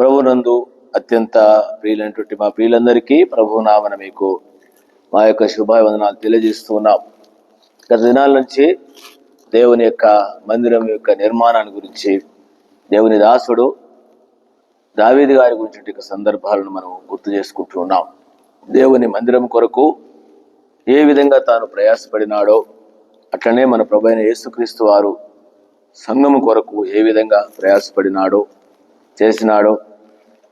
ప్రభునందు అత్యంత ప్రియులైనటువంటి మా ప్రియులందరికీ ప్రభునామన మీకు మా యొక్క శుభావందనాలు తెలియజేస్తూ ఉన్నాం. గత దినాల నుంచి దేవుని యొక్క మందిరం యొక్క నిర్మాణాన్ని గురించి దేవుని దాసుడు దావీదు గారి గురించి సందర్భాలను మనం గుర్తు చేసుకుంటూ ఉన్నాం. దేవుని మందిరం కొరకు ఏ విధంగా తాను ప్రయాసపడినాడో అట్లనే మన ప్రభు అయిన యేసుక్రీస్తు వారు సంఘము కొరకు ఏ విధంగా ప్రయాసపడినాడో చేసినాడో,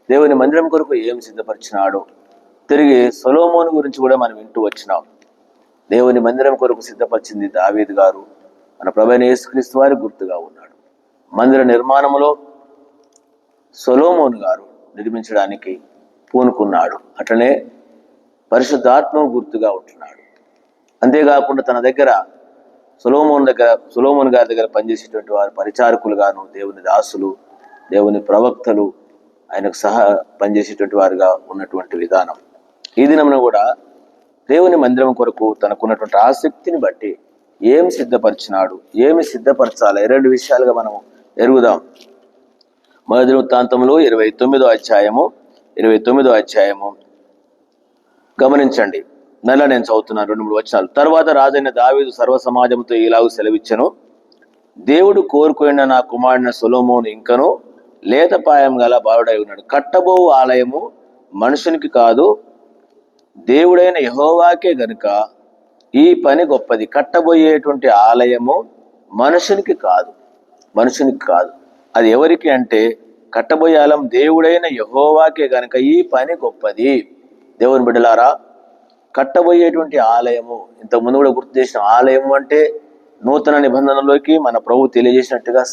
దేవుని మందిరం కొరకు ఏం సిద్ధపరిచినాడో, తిరిగి సొలొమోను గురించి కూడా మనం వింటూ వచ్చినాం. దేవుని మందిరం కొరకు సిద్ధపరిచింది దావీదు గారు, మన ప్రభు అయిన యేసుక్రీస్తు వారి గుర్తుగా ఉన్నాడు. మందిర నిర్మాణంలో సొలొమోను గారు నిర్మించడానికి పూనుకున్నాడు. అట్లనే పరిశుద్ధాత్మ గుర్తుగా ఉంటున్నాడు. అంతేకాకుండా తన దగ్గర సొలొమోను గారి దగ్గర పనిచేసేటువంటి వారు పరిచారకులుగాను, దేవుని దాసులు, దేవుని ప్రవక్తలు, ఆయనకు సహా పనిచేసేటువంటి వారుగా ఉన్నటువంటి విధానం. ఈ దినమున కూడా దేవుని మందిరం కొరకు తనకున్నటువంటి ఆసక్తిని బట్టి ఏం సిద్ధపరిచినాడు, ఏమి సిద్ధపరచాలి, 2 విషయాలుగా మనం ఎరుగుదాం. మొదటి వృత్తాంతములు 29వ అధ్యాయము గమనించండి. నెల నేను చదువుతున్నాను 2-3 వచనాలు. తర్వాత రాజైన దావీదు సర్వ సమాజంతో ఇలాగ సెలవిచ్చెను, దేవుడు కోరుకున్న నా కుమారుని సొలొమోను ఇంకను లేతపాయం గల బాలుడై ఉన్నాడు. కట్టబో ఆలయము మనుషునికి కాదు, దేవుడైన యెహోవాకే గనుక ఈ పని గొప్పది. కట్టబోయేటువంటి ఆలయము మనుషునికి కాదు. అది ఎవరికి అంటే, కట్టబోయే ఆలయం దేవుడైన యెహోవాకే గనుక ఈ పని గొప్పది. దేవుని బిడ్డలారా, కట్టబోయేటువంటి ఆలయము, ఇంతకుముందు కూడా గుర్తు చేసిన ఆలయము అంటే నూతన నిబంధనలోకి మన ప్రభు తెలియజేసినట్టుగా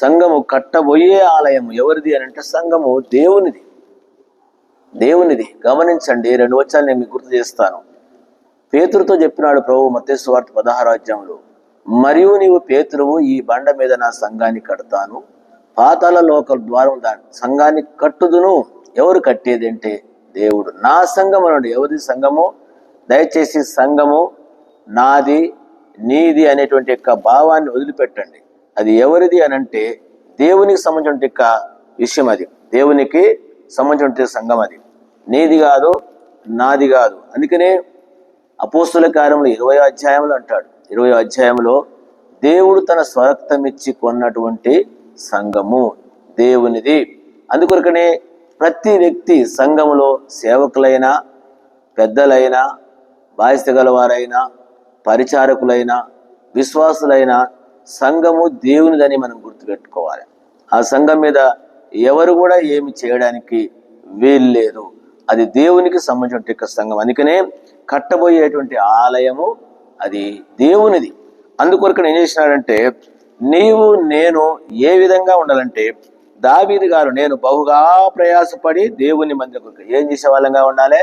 సంఘము కట్టబోయే ఆలయము ఎవరిది అని అంటే, సంఘము దేవునిది. గమనించండి, 2 వచనాలు నేను మీకు గుర్తు చేస్తాను. పేతురుతో చెప్పినాడు ప్రభు మత్తయి సువార్త 16వ అధ్యాయంలో, మరియు నీవు పేతురువు, ఈ బండ మీద నా సంఘాన్ని కడతాను, పాతాళ లోక ద్వారం దాని సంఘాన్ని కట్టుదును. ఎవరు కట్టేది అంటే దేవుడు. నా సంఘం అన్నాడు. ఎవరిది సంఘము? దయచేసి సంఘము నాది నీది అనేటువంటి యొక్క భావాన్ని వదిలిపెట్టండి. అది ఎవరిది అనంటే దేవునికి సంబంధించిన యొక్క విషయం. అది దేవునికి సంబంధించిన సంఘం. అది నీది కాదు, నాది కాదు. అందుకనే అపోస్తుల కార్యములు 20వ అధ్యాయంలో అంటాడు, 20వ అధ్యాయంలో దేవుడు తన స్వరక్తమిచ్చి కొన్నటువంటి సంఘము దేవునిది. అందుకొరకనే ప్రతి వ్యక్తి సంఘములో సేవకులైనా, పెద్దలైనా, బాధ్యత గలవారైనా, పరిచారకులైనా, విశ్వాసులైనా సంఘము దేవునిదని మనం గుర్తుపెట్టుకోవాలి. ఆ సంఘం మీద ఎవరు కూడా ఏమి చేయడానికి వీల్లేదు. అది దేవునికి సంబంధించిన సంఘం. అందుకనే కట్టబోయేటువంటి ఆలయము అది దేవునిది. అందుకొరకు ఏం చేసినాడంటే, నీవు నేను ఏ విధంగా ఉండాలంటే, దావీదు గారు నేను బహుగా ప్రయాసపడి దేవుని మందిరం కొరకు ఏం చేసే వాళ్ళంగా ఉండాలి?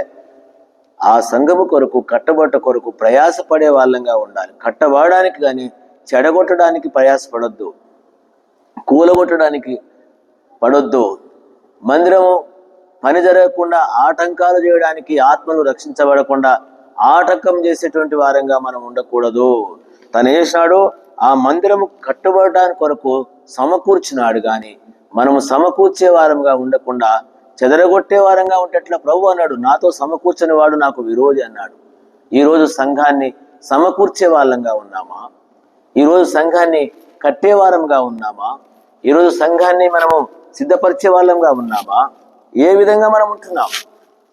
ఆ సంఘము కొరకు, కట్టబట్ట కొరకు ప్రయాసపడే వాళ్ళంగా ఉండాలి. కట్టబడడానికి కానీ చెడగొట్టడానికి ప్రయాసపడొద్దు, కూలగొట్టడానికి పడొద్దు. మందిరము పని జరగకుండా ఆటంకాలు చేయడానికి, ఆత్మలు రక్షించబడకుండా ఆటంకం చేసేటువంటి వారంగా మనం ఉండకూడదు. తను చేసినాడు, ఆ మందిరము కట్టుబడడానికి కొరకు సమకూర్చినాడు. కానీ మనము సమకూర్చే వారంగా ఉండకుండా చెదరగొట్టే వారంగా ఉంటేట్లా ప్రభు అన్నాడు, నాతో సమకూర్చని వాడు నాకు విరోధి అన్నాడు. ఈరోజు సంఘాన్ని సమకూర్చే వాళ్ళంగా ఉన్నామా? ఈరోజు సంఘాన్ని కట్టే వారంగా ఉన్నామా? ఈరోజు సంఘాన్ని మనము సిద్ధపరిచే వాళ్ళంగా ఉన్నామా? ఏ విధంగా మనం ఉంటున్నాం?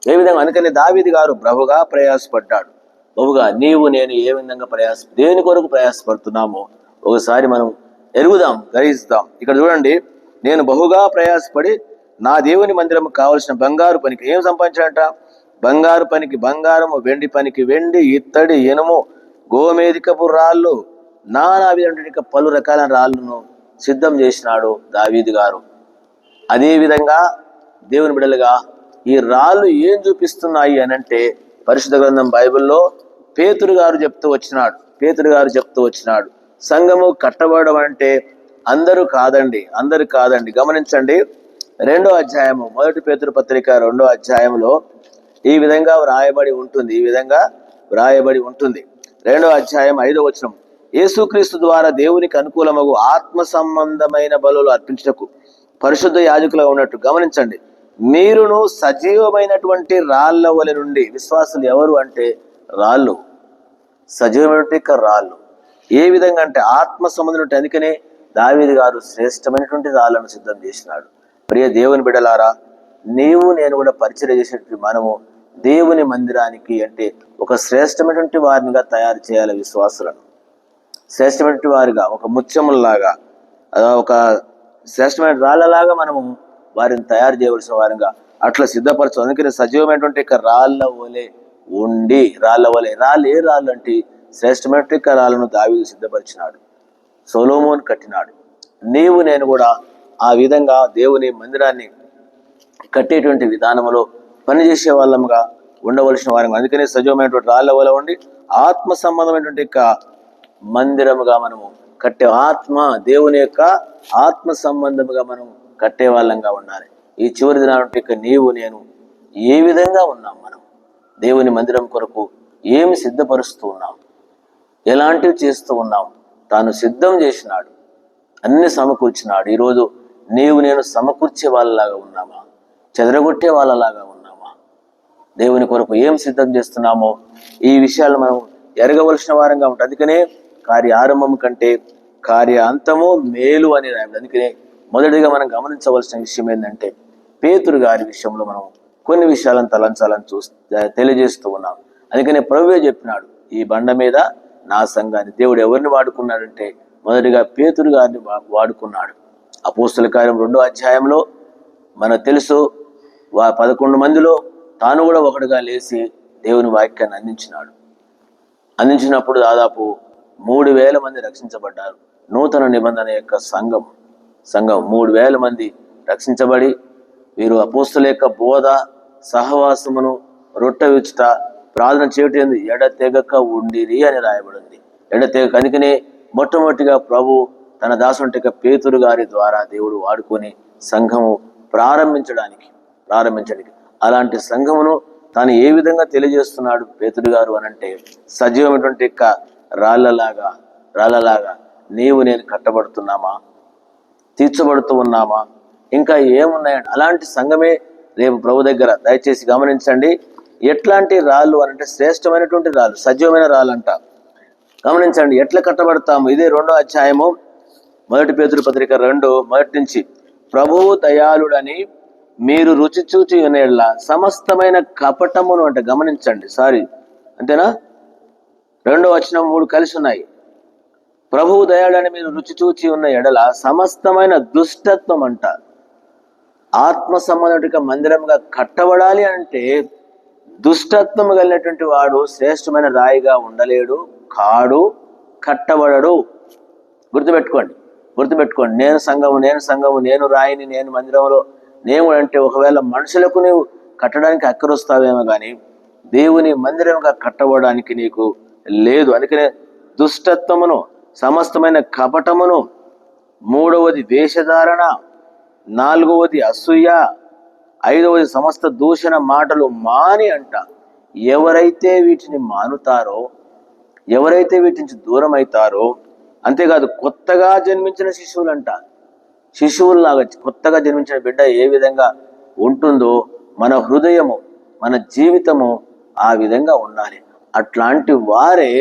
ఏ విధంగా? అందుకని దావీదు గారు బహుగా ప్రయాసపడ్డాడు. బహుగా నీవు నేను ఏ విధంగా దేని కొరకు ప్రయాసపడుతున్నామో ఒకసారి మనం ఎరుగుదాం, గ్రహిస్తాం. ఇక్కడ చూడండి, నేను బహుగా ప్రయాసపడి నా దేవుని మందిరం కావలసిన బంగారు పనికి ఏం సంపాదించాడంట? బంగారు పనికి బంగారము, వెండి పనికి వెండి, ఇత్తడి, ఇనుము, గోమేధికపు రాళ్ళు, నానా విధంగా పలు రకాల రాళ్ళను సిద్ధం చేసినాడు దావీదు గారు. అదేవిధంగా దేవుని బిడ్డలుగా ఈ రాళ్ళు ఏం చూపిస్తున్నాయి అనంటే, పరిశుద్ధ గ్రంథం బైబిల్లో పేతురు గారు చెప్తూ వచ్చినాడు, సంఘము కట్టబడడం అంటే అందరూ కాదండి. గమనించండి, 2వ అధ్యాయము, 1 పేతురు పత్రిక 2వ అధ్యాయంలో ఈ విధంగా వ్రాయబడి ఉంటుంది. 2వ అధ్యాయం 5వ వచనం, యేసుక్రీస్తు ద్వారా దేవునికి అనుకూలమగు ఆత్మ సంబంధమైన బలులు అర్పించుటకు పరిశుద్ధ యాజకులుగా ఉన్నట్టు గమనించండి. మీరును సజీవమైనటువంటి రాళ్ల వలె నుండి, విశ్వాసులు ఎవరు అంటే రాళ్ళు, సజీవమైనటువంటి రాళ్ళు. ఏ విధంగా అంటే ఆత్మ సంబంధం. అందుకనే దావీదు గారు శ్రేష్టమైనటువంటి రాళ్లను సిద్ధం చేసినాడు. ప్రియ దేవుని బిడ్డలారా, నీవు నేను కూడా పరిచర్య చేసేటువంటి మనము దేవుని మందిరానికి అంటే ఒక శ్రేష్టమైనటువంటి వారినిగా తయారు చేయాలి. విశ్వాసులను శ్రేష్టమైనటువంటి వారిగా, ఒక ముత్యములలాగా, ఒక శ్రేష్టమైన రాళ్ళలాగా మనము వారిని తయారు చేయవలసిన వారిగా అట్లా సిద్ధపరచు. అందుకని సజీవమైనటువంటి రాళ్ళ వలె ఉండి, రాళ్ళ వలె, రాళ్ళు ఏ రాళ్ళు అంటే శ్రేష్టమైనటువంటి రాళ్ళను దావీదు సిద్ధపరిచినాడు, సొలొమోను కట్టినాడు. నీవు నేను కూడా ఆ విధంగా దేవుని మందిరాన్ని కట్టేటువంటి విధానంలో పనిచేసే వాళ్ళముగా ఉండవలసిన వారంగా. అందుకనే సజీవమైనటువంటి రాళ్ళ వలె ఉండి ఆత్మ సంబంధమైనటువంటి మందిరముగా మనము కట్టే, దేవుని యొక్క ఆత్మ సంబంధముగా మనం కట్టే వాళ్ళంగా ఉండాలి. ఈ చివరి దినాలంటే నీవు నేను ఏ విధంగా ఉన్నాం, మనం దేవుని మందిరం కొరకు ఏమి సిద్ధపరుస్తూ ఉన్నాం, ఎలాంటివి చేస్తూ ఉన్నాం. తాను సిద్ధం చేసినాడు, అన్ని సమకూర్చినాడు. ఈరోజు నీవు నేను సమకూర్చే వాళ్ళలాగా ఉన్నామా, చెదరగొట్టే వాళ్ళలాగా ఉన్నామా, దేవుని కొరకు ఏం సిద్ధం చేస్తున్నామో ఈ విషయాలు మనం ఎరగవలసిన వారంగా ఉంటుంది. అందుకనే కార్య ఆరంభం కంటే కార్య అంతము మేలు అని రాయబడి. అందుకనే మొదటిగా మనం గమనించవలసిన విషయం ఏంటంటే పేతురు గారి విషయంలో మనం కొన్ని విషయాలను తలంచాలని తెలియజేస్తూ ఉన్నాం. అందుకనే ప్రభువే చెప్పినాడు, ఈ బండ మీద నా సంఘాన్ని. దేవుడు ఎవరిని వాడుకున్నాడంటే మొదటిగా పేతురు గారిని వాడుకున్నాడు. అపోస్తల కార్యం 2వ అధ్యాయంలో మనకు తెలుసు, 11 మందిలో తాను కూడా ఒకటిగా లేచి దేవుని వాక్యాన్ని అందించినప్పుడు దాదాపు 3,000 మంది రక్షించబడ్డారు. నూతన నిబంధన యొక్క సంఘం 3,000 మంది రక్షించబడి వీరు అపోస్తల యొక్క బోధ, సహవాసమును, రొట్టె విచ్చుట, ప్రార్థన చేయటం ఎడతెగక ఉండిరి అని రాయబడింది. ఎడతెగక. అందుకనే మొట్టమొదటిగా ప్రభు తన దాసుని పేతురు గారి ద్వారా దేవుడు వాడుకొని సంఘము ప్రారంభించడానికి అలాంటి సంఘమును తాను ఏ విధంగా తెలియజేస్తున్నాడు పేతురు గారు అనంటే సజీవమైనటువంటి రాళ్ళలాగా నీవు నేను కట్టబడుతున్నామా, తీర్చబడుతూ ఉన్నామా, ఇంకా ఏమున్నాయండి. అలాంటి సంఘమే రేపు ప్రభు దగ్గర. దయచేసి గమనించండి, ఎట్లాంటి రాళ్ళు అనంటే శ్రేష్టమైనటువంటి రాళ్ళు, సజీవమైన రాళ్ళు అంట. గమనించండి ఎట్లా కట్టబడతాము. ఇదే 2వ అధ్యాయము 1 పేతురు పత్రిక 2:1 నుంచి, ప్రభువు దయాళుడని మీరు రుచి చూచి ఉన్నట్ల సమస్తమైన కపటమును అంటే గమనించండి, అంతేనా, 2వ వచనం 3 కలిసి ఉన్నాయి. ప్రభువు దయాళుడని మీరు రుచి చూచి ఉన్న ఎడల సమస్తమైన దుష్టత్వం అంట. ఆత్మ సంబంధిక మందిరంగా కట్టబడాలి అంటే దుష్టత్వం కలిగినటువంటి వాడు శ్రేష్టమైన రాయిగా ఉండలేడు, కాడు, కట్టబడడు. గుర్తుపెట్టుకోండి. నేను సంఘము, నేను రాయిని, నేను మందిరంలో, నేను అంటే ఒకవేళ మనుషులకు నీవు కట్టడానికి అక్కరొస్తావేమో కానీ దేవుని మందిరంగా కట్టబడడానికి నీకు లేదు. అందుకనే దుష్టత్వమును, సమస్తమైన కపటమును, 3వది వేషధారణ, 4వది అసూయ, 5వది సమస్త దూషణ మాటలు మాని అంట. ఎవరైతే వీటిని మానుతారో, ఎవరైతే వీటి నుంచి దూరం అవుతారో, అంతేకాదు కొత్తగా జన్మించిన శిశువులంట. శిశువుల్లాగా కొత్తగా జన్మించిన బిడ్డ ఏ విధంగా ఉంటుందో మన హృదయము, మన జీవితము ఆ విధంగా ఉండాలి. అట్లాంటి వారే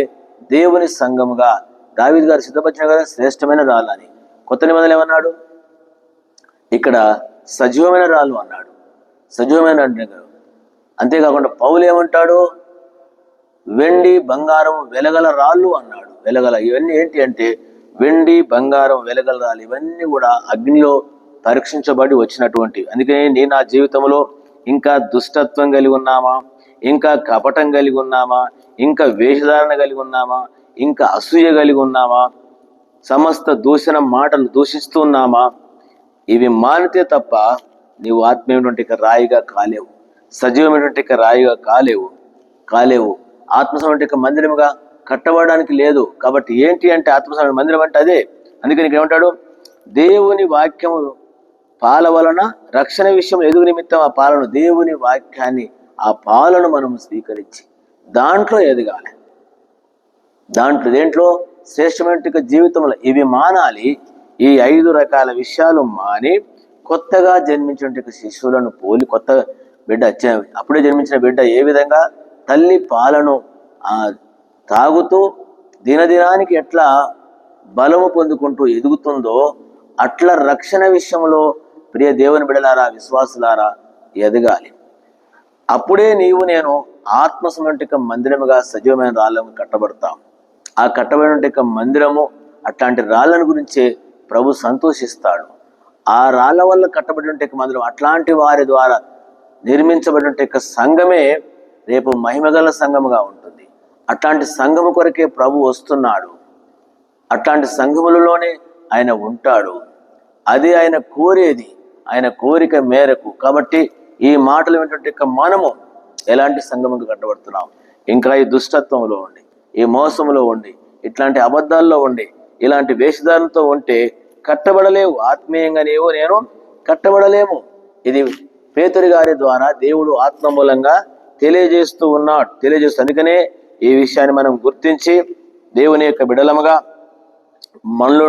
దేవుని సంఘముగా దావీదు గారు సిద్ధపరిచిన కదా శ్రేష్టమైన రాళ్ళు అని. కొత్త నిబంధనలు ఏమన్నాడు, ఇక్కడ సజీవమైన రాళ్ళు అన్నాడు. సజీవమైన అంటే అంతేకాకుండా పౌలు ఏమంటాడు, వెండి బంగారం వెలగల రాళ్ళు అన్నాడు. ఇవన్నీ ఏంటి అంటే వెండి బంగారం వెలగల రాళ్ళు, ఇవన్నీ కూడా అగ్నిలో పరీక్షించబడి వచ్చినటువంటివి. అందుకని నా జీవితంలో ఇంకా దుష్టత్వం కలిగి ఉన్నామా, ఇంకా కపటం కలిగి ఉన్నామా, ఇంకా వేషధారణ కలిగి ఉన్నామా, ఇంకా అసూయ కలిగి ఉన్నామా, సమస్త దూషణ మాటలు దూషిస్తూ ఉన్నామా, ఇవి మానితే తప్ప నీవు ఆత్మీయమైనటువంటి రాయిగా కాలేవు, సజీవమైనటువంటి రాయిగా కాలేవు. ఆత్మసమైనటువంటి మందిరముగా కట్టబడడానికి లేదు. కాబట్టి ఏంటి అంటే ఆత్మసమైన మందిరం అంటే అదే. అందుకని ఇక్కడ ఏమంటాడు, దేవుని వాక్యము పాల వలన రక్షణ విషయం ఎదుగు నిమిత్తం ఆ పాలను, దేవుని వాక్యాన్ని, ఆ పాలను మనం స్వీకరించి దాంట్లో ఎదగాలి. దేంట్లో శ్రేష్టమైన జీవితంలో ఇవి మానాలి. ఈ 5 రకాల విషయాలు మాని కొత్తగా జన్మించిన శిశువులను పోలి కొత్త బిడ్డ అప్పుడే జన్మించిన బిడ్డ ఏ విధంగా తల్లి పాలను తాగుతూ దినదినానికి ఎట్లా బలము పొందుకుంటూ ఎదుగుతుందో అట్లా రక్షణ విషయంలో ప్రియ దేవుని బిడ్డలారా, విశ్వాసులారా ఎదగాలి. అప్పుడే నీవు నేను ఆత్మ సంబంధిక మందిరముగా సజీవమైన రాళ్ళను కట్టబడతాం. ఆ కట్టబడిన మందిరము అట్లాంటి రాళ్ళను గురించే ప్రభు సంతోషిస్తాడు. ఆ రాళ్ళ వల్ల కట్టబడిన మందిరం అట్లాంటి వారి ద్వారా నిర్మించబడిన సంఘమే రేపు మహిమగల సంఘముగా ఉంటుంది. అట్లాంటి సంఘము కొరకే ప్రభు వస్తున్నాడు. అట్లాంటి సంఘములలోనే ఆయన ఉంటాడు. అది ఆయన కోరేది, ఆయన కోరిక మేరకు. కాబట్టి ఈ మాటలు వింటుంటే మనము ఎలాంటి సంఘముకు కట్టబడుతున్నాం? ఇంకా ఈ దుష్టత్వంలో ఉండి, ఈ మోసంలో ఉండి, ఇట్లాంటి అబద్ధాల్లో ఉండి, ఇలాంటి వేషధారణతో ఉంటే కట్టబడలేవు. ఆత్మీయంగా నీవు నేను కట్టబడలేము. ఇది పేతురు గారి ద్వారా దేవుడు ఆత్మ మూలంగా తెలియజేస్తూ ఉన్నాడు. అందుకనే ఈ విషయాన్ని మనం గుర్తించి దేవుని యొక్క బిడలముగా మనలో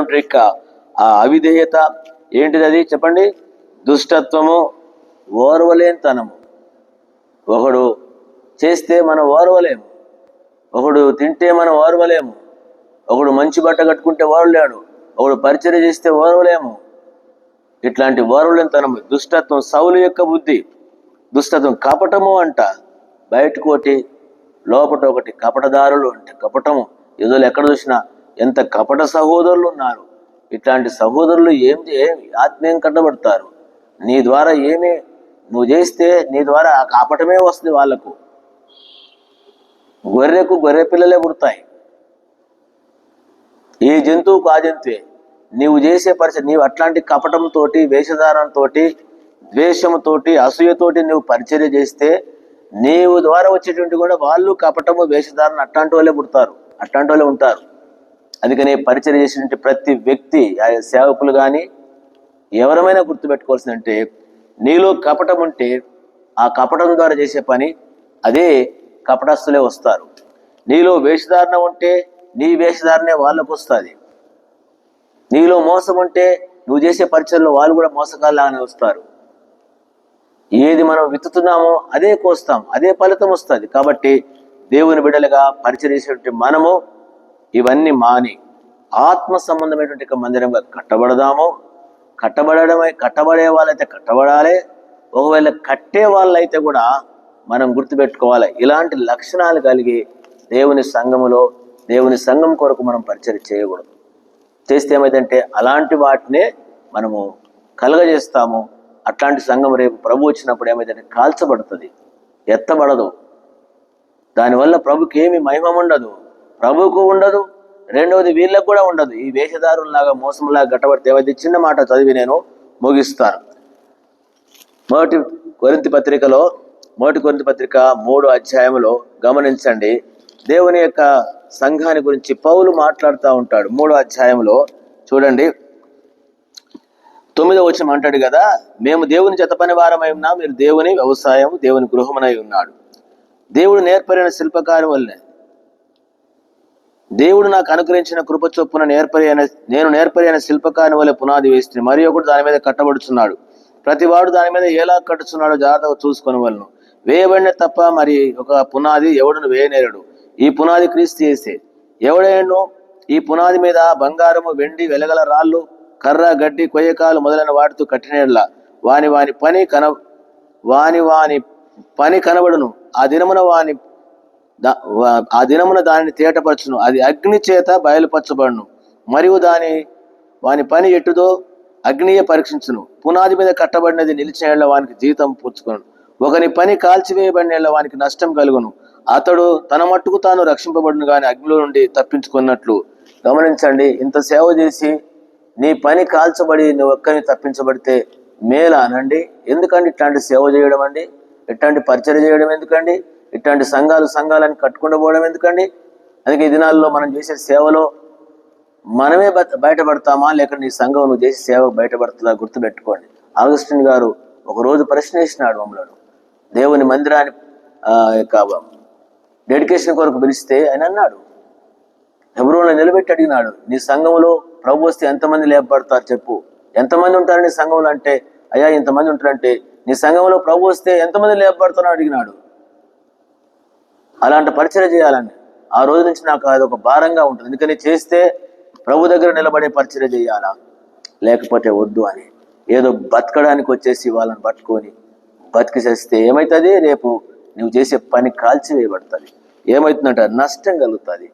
ఆ అవిధేయత ఏంటిది? అది చెప్పండి. దుష్టత్వము, ఓర్వలేనితనము. ఒకడు చేస్తే మనం ఓర్వలేము, ఒకడు తింటే మనం ఓర్వలేము, ఒకడు మంచి బట్ట కట్టుకుంటే ఓర్వలేడు, ఒకడు పరిచర్య చేస్తే ఓర్వలేము. ఇట్లాంటి ఓర్వలేనితనము దుష్టత్వం. సౌలు యొక్క బుద్ధి దుష్టత్వం. కపటము అంట, బయటకు ఒకటి లోపట ఒకటి. కపటదారులు అంటే కపటము. ఏదో ఎక్కడ చూసినా ఎంత కపట సహోదరులు ఉన్నారు. ఇట్లాంటి సహోదరులు ఆత్మీయం కట్టబడతారు. నీ ద్వారా నువ్వు చేస్తే నీ ద్వారా ఆ కపటమే వస్తుంది వాళ్ళకు. గొర్రెకు గొర్రె పిల్లలే పుడతాయి. ఏ జంతువుకు ఆ జంతువే. నీవు చేసే పరిచయం, నీవు అట్లాంటి కపటంతో, వేషధారంతో, ద్వేషంతోటి, అసూయతోటి నువ్వు పరిచర్య చేస్తే నీవు ద్వారా వచ్చేటువంటి కూడా వాళ్ళు కపటము, వేషధారణ అట్లాంటి వాళ్ళే పుడతారు, అట్లాంటి వాళ్ళే ఉంటారు. అందుకని పరిచర్య చేసినటువంటి ప్రతి వ్యక్తి, సేవకులు కానీ ఎవరమైనా గుర్తుపెట్టుకోవాల్సిందంటే, నీలో కపటం ఉంటే ఆ కపటం ద్వారా చేసే పని అదే కపటస్తులే వస్తారు. నీలో వేషధారణ ఉంటే నీ వేషధారణే వాళ్ళకు వస్తుంది. నీలో మోసం ఉంటే నువ్వు చేసే పరిచర్లో వాళ్ళు కూడా మోసగాళ్ళగానే వస్తారు. ఏది మనం విత్తుతున్నామో అదే కోస్తాం, అదే ఫలితం వస్తుంది. కాబట్టి దేవుని బిడ్డలుగా పరిచర్య చేసేటువంటి మనము ఇవన్నీ మాని ఆత్మ సంబంధమైనటువంటి మందిరంగా కట్టబడదాము. కట్టబడే వాళ్ళైతే కట్టబడాలి. ఒకవేళ కట్టే వాళ్ళైతే కూడా మనం గుర్తుపెట్టుకోవాలి, ఇలాంటి లక్షణాలు కలిగి దేవుని సంఘం కొరకు మనం పరిచర్య చేయకూడదు. చేస్తే ఏమైందంటే అలాంటి వాటినే మనము కలగజేస్తాము. అట్లాంటి సంఘం రేపు ప్రభు వచ్చినప్పుడు ఏమైందంటే కాల్చబడుతుంది, ఎత్తబడదు. దానివల్ల ప్రభుకి ఏమి మహిమ ఉండదు, ప్రభువుకు ఉండదు, రెండవది వీళ్ళకు కూడా ఉండదు. ఈ వేషధారుల్లాగా మోసంలాగా గట్టబడితే ఏమైంది? చిన్న మాట చదివి నేను ముగిస్తాను. మొదటి కొరింథీ పత్రిక 3వ అధ్యాయంలో గమనించండి. దేవుని యొక్క సంఘాన్ని గురించి పౌలు మాట్లాడుతూ ఉంటాడు. 3వ అధ్యాయంలో చూడండి, 9వ వచనం అంటాడు కదా, మేము దేవుని జతపని వారమై ఉన్నాం, మీరు దేవుని వ్యవసాయం, దేవుని గృహమునై ఉన్నాడు. దేవుడు నేర్పరిన శిల్పకారి వల్లే, దేవుడు నాకు అనుగ్రహించిన కృప చొప్పున నేను నేర్పరైన శిల్పకారి వల్లే పునాది వేస్తుంది, మరి ఒకడు దాని మీద కట్టబడుచున్నాడు. ప్రతివాడు దాని మీద ఎలా కట్టుచున్నాడో జాగ్రత్తగా చూసుకొని వాళ్ళను. వేయబడిన తప్ప మరి ఒక పునాది ఎవడును వేయనేరడు. ఈ పునాది క్రీస్తు యేసే. ఎవడేనో ఈ పునాది మీద బంగారము, వెండి, వెలగల రాళ్ళు, కర్ర, గడ్డి, కొయ్యకాలు మొదలైన వాటితో కట్టినేలా వాని పని కనబడును. ఆ దినమున దానిని తేటపరచును, అది అగ్ని చేత బయలుపరచబడును. మరియు వాని పని ఎట్టుదో అగ్నియే పరీక్షించును. పునాది మీద కట్టబడినది నిలిచిన వానికి జీతం పుచ్చుకొను. ఒకని పని కాల్చివేయబడిన వానికి నష్టం కలుగును. అతడు తన మట్టుకు తాను రక్షింపబడును గాని అగ్నిలో నుండి తప్పించుకున్నట్లు. గమనించండి, ఇంత సేవ చేసి నీ పని కాల్చబడి నువ్వు ఒక్కరిని తప్పించబడితే మేలా అనండి? ఎందుకండి ఇట్లాంటి సేవ చేయడం అండి? ఇట్లాంటి పరిచర్య చేయడం ఎందుకండి? ఇట్లాంటి సంఘాలని కట్టుకుంటూ పోవడం ఎందుకండి? అందుకే ఈ దినాల్లో మనం చేసే సేవలో మనమే బయటపడతామా, లేక నీ సంఘం నువ్వు చేసే సేవ బయటపడుతుందా? గుర్తుపెట్టుకోండి. ఆగస్టిన్ గారు ఒకరోజు ప్రశ్నించినాడు మమ్మల్ని. దేవుని మందిరాన్ని డెడికేషన్ కొరకు పిలిస్తే ఆయన అన్నాడు, హెబ్రోన్లో నిలబెట్టి అడిగినాడు, నీ సంఘంలో ప్రభు వస్తే ఎంతమంది లేపబడతారు చెప్పు, ఎంతమంది ఉంటారు నీ సంఘంలో అంటే అయ్యా ఇంతమంది ఉంటారంటే నీ సంఘంలో ప్రభు వస్తే ఎంతమంది లేపబడుతున్నావు అడిగినాడు. అలాంటి పరిచయం చేయాలని ఆ రోజు నుంచి నాకు అది ఒక భారంగా ఉంటుంది. ఎందుకని చేస్తే ప్రభు దగ్గర నిలబడే పరిచయం చేయాలా, లేకపోతే వద్దు అని. ఏదో బతకడానికి వచ్చేసి వాళ్ళని పట్టుకొని బతికిసేస్తే ఏమవుతుంది, రేపు నువ్వు చేసే పని కాల్చివేయబడుతుంది. ఏమవుతుందంట, నష్టం కలుగుతుంది.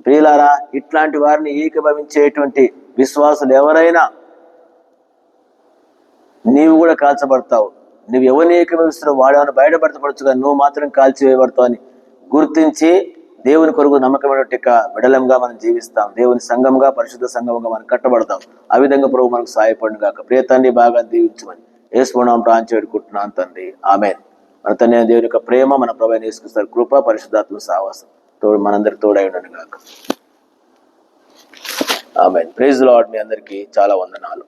ప్రియులారా, ఇట్లాంటి వారిని ఏకీభవించేటువంటి విశ్వాసులు ఎవరైనా, నీవు కూడా కాల్చబడతావు. నువ్వు ఎవరిని ఏకీభవిస్తున్నావు వాడేమైనా బయటపడతపడచ్చు, కానీ నువ్వు మాత్రం కాల్చివేయబడతావు అని గుర్తించి దేవుని కొరకు నమ్మకమైనటువంటి విడలంగా మనం జీవిస్తాం. దేవుని సంఘంగా, పరిశుద్ధ సంఘంగా మనం కట్టబడతాం. ఆ విధంగా ప్రభు మనకు సహాయపడును గాక. ప్రియ తండ్రి, బాగా దీవించమని యేసునామమున ప్రార్థన వేడుకుంటున్నాను తండ్రి, ఆమేన్. మన తండ్రి దేవుని యొక్క ప్రేమ, మన ప్రభువైన యేసుక్రీస్తు కృప, పరిశుద్ధాత్మ సహవాసం తోడు మనందరికి తోడై ఉండను గాక. ఆమేన్. Praise the Lord. మీ అందరికీ చాలా వందనాలు.